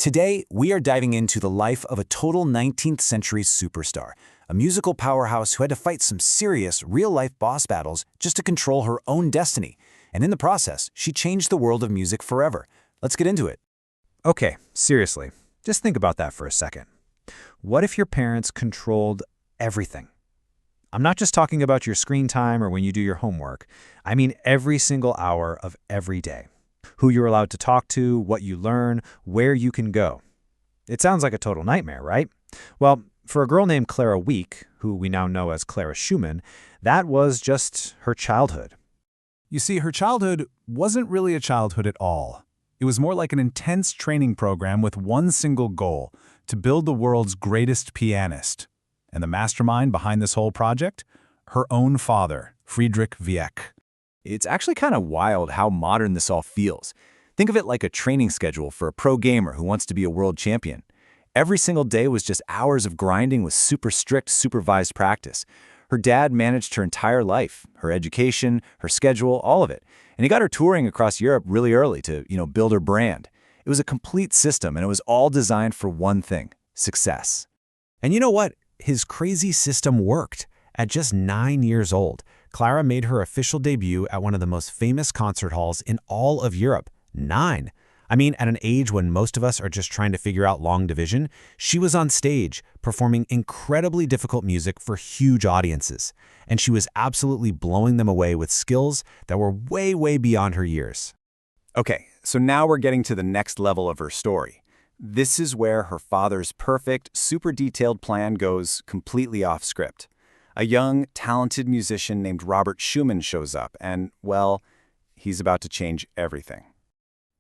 Today, we are diving into the life of a total 19th century superstar, a musical powerhouse who had to fight some serious, real-life boss battles just to control her own destiny. And in the process, she changed the world of music forever. Let's get into it. Okay, seriously, just think about that for a second. What if your parents controlled everything? I'm not just talking about your screen time or when you do your homework. I mean every single hour of every day. Who you're allowed to talk to, what you learn, where you can go. It sounds like a total nightmare, right? Well, for a girl named Clara Wieck, who we now know as Clara Schumann, that was just her childhood. You see, her childhood wasn't really a childhood at all. It was more like an intense training program with one single goal, to build the world's greatest pianist. And the mastermind behind this whole project? Her own father, Friedrich Wieck. It's actually kind of wild how modern this all feels. Think of it like a training schedule for a pro gamer who wants to be a world champion. Every single day was just hours of grinding with super strict supervised practice. Her dad managed her entire life, her education, her schedule, all of it. And he got her touring across Europe really early to, build her brand. It was a complete system, and it was all designed for one thing: success. And you know what? His crazy system worked. At just 9 years old, Clara made her official debut at one of the most famous concert halls in all of Europe. 9. I mean, at an age when most of us are just trying to figure out long division, she was on stage, performing incredibly difficult music for huge audiences. And she was absolutely blowing them away with skills that were way, way beyond her years. Okay, so now we're getting to the next level of her story. This is where her father's perfect, super detailed plan goes completely off script. A young, talented musician named Robert Schumann shows up, and, well, he's about to change everything.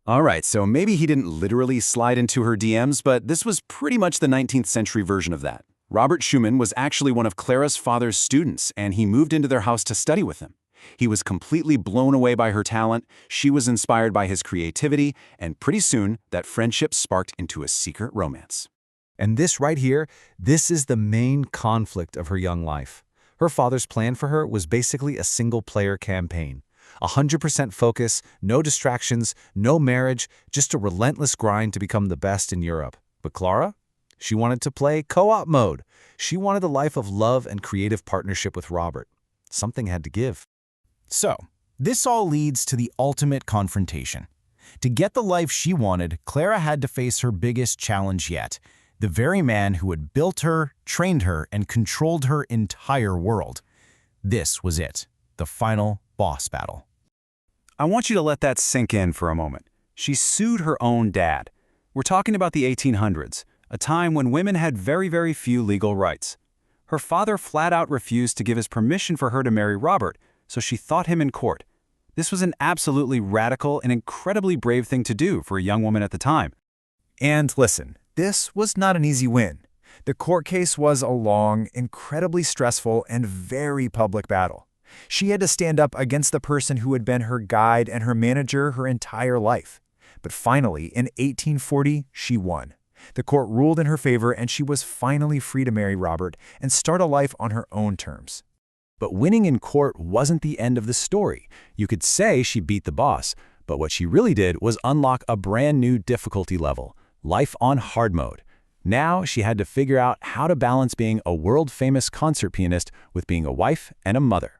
All right, so maybe he didn't literally slide into her DMs, but this was pretty much the 19th century version of that. Robert Schumann was actually one of Clara's father's students, and he moved into their house to study with him. He was completely blown away by her talent, she was inspired by his creativity, and pretty soon, that friendship sparked into a secret romance. And this right here, this is the main conflict of her young life. Her father's plan for her was basically a single-player campaign. 100% focus, no distractions, no marriage, just a relentless grind to become the best in Europe. But Clara? She wanted to play co-op mode. She wanted a life of love and creative partnership with Robert. Something had to give. So, this all leads to the ultimate confrontation. To get the life she wanted, Clara had to face her biggest challenge yet: the very man who had built her, trained her, and controlled her entire world. This was it, the final boss battle. I want you to let that sink in for a moment. She sued her own dad. We're talking about the 1800s, a time when women had very, very few legal rights. Her father flat out refused to give his permission for her to marry Robert, so she fought him in court. This was an absolutely radical and incredibly brave thing to do for a young woman at the time. And listen, this was not an easy win. The court case was a long, incredibly stressful, and very public battle. She had to stand up against the person who had been her guide and her manager her entire life. But finally, in 1840, she won. The court ruled in her favor, and she was finally free to marry Robert and start a life on her own terms. But winning in court wasn't the end of the story. You could say she beat the boss, but what she really did was unlock a brand new difficulty level: life on hard mode. Now she had to figure out how to balance being a world-famous concert pianist with being a wife and a mother.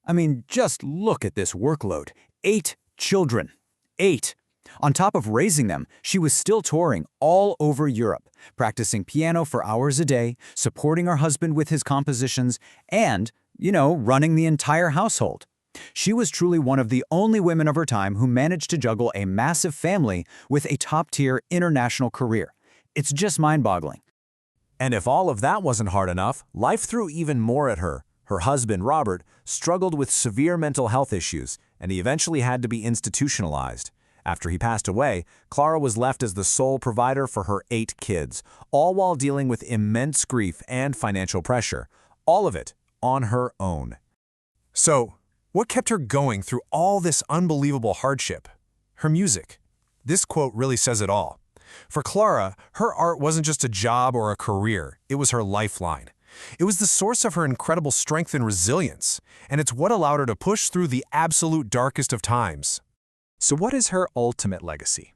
I mean, just look at this workload. 8 children. 8. On top of raising them, she was still touring all over Europe, practicing piano for hours a day, supporting her husband with his compositions, and, running the entire household. She was truly one of the only women of her time who managed to juggle a massive family with a top-tier international career. It's just mind-boggling. And if all of that wasn't hard enough, life threw even more at her. Her husband, Robert, struggled with severe mental health issues, and he eventually had to be institutionalized. After he passed away, Clara was left as the sole provider for her 8 kids, all while dealing with immense grief and financial pressure. All of it on her own. So, what kept her going through all this unbelievable hardship? Her music. This quote really says it all. For Clara, her art wasn't just a job or a career, it was her lifeline. It was the source of her incredible strength and resilience, and it's what allowed her to push through the absolute darkest of times. So what is her ultimate legacy?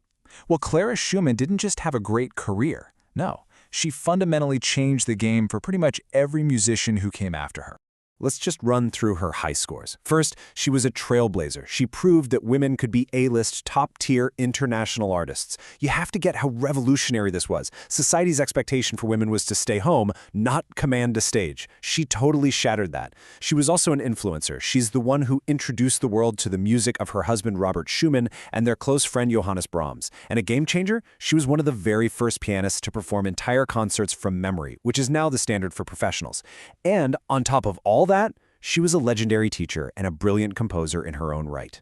Well, Clara Schumann didn't just have a great career. No, she fundamentally changed the game for pretty much every musician who came after her. Let's just run through her high scores. First, she was a trailblazer. She proved that women could be A-list, top-tier international artists. You have to get how revolutionary this was. Society's expectation for women was to stay home, not command a stage. She totally shattered that. She was also an influencer. She's the one who introduced the world to the music of her husband Robert Schumann and their close friend Johannes Brahms. And a game changer, she was one of the very first pianists to perform entire concerts from memory, which is now the standard for professionals. And on top of all that, she was a legendary teacher and a brilliant composer in her own right.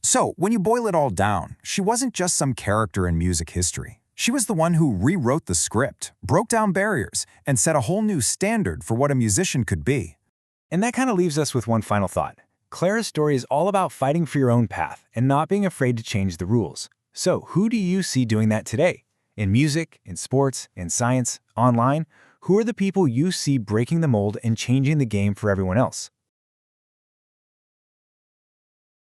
So, when you boil it all down, she wasn't just some character in music history. She was the one who rewrote the script, broke down barriers, and set a whole new standard for what a musician could be. And that kind of leaves us with one final thought. Clara's story is all about fighting for your own path and not being afraid to change the rules. So, who do you see doing that today? In music, in sports, in science, online? Who are the people you see breaking the mold and changing the game for everyone else?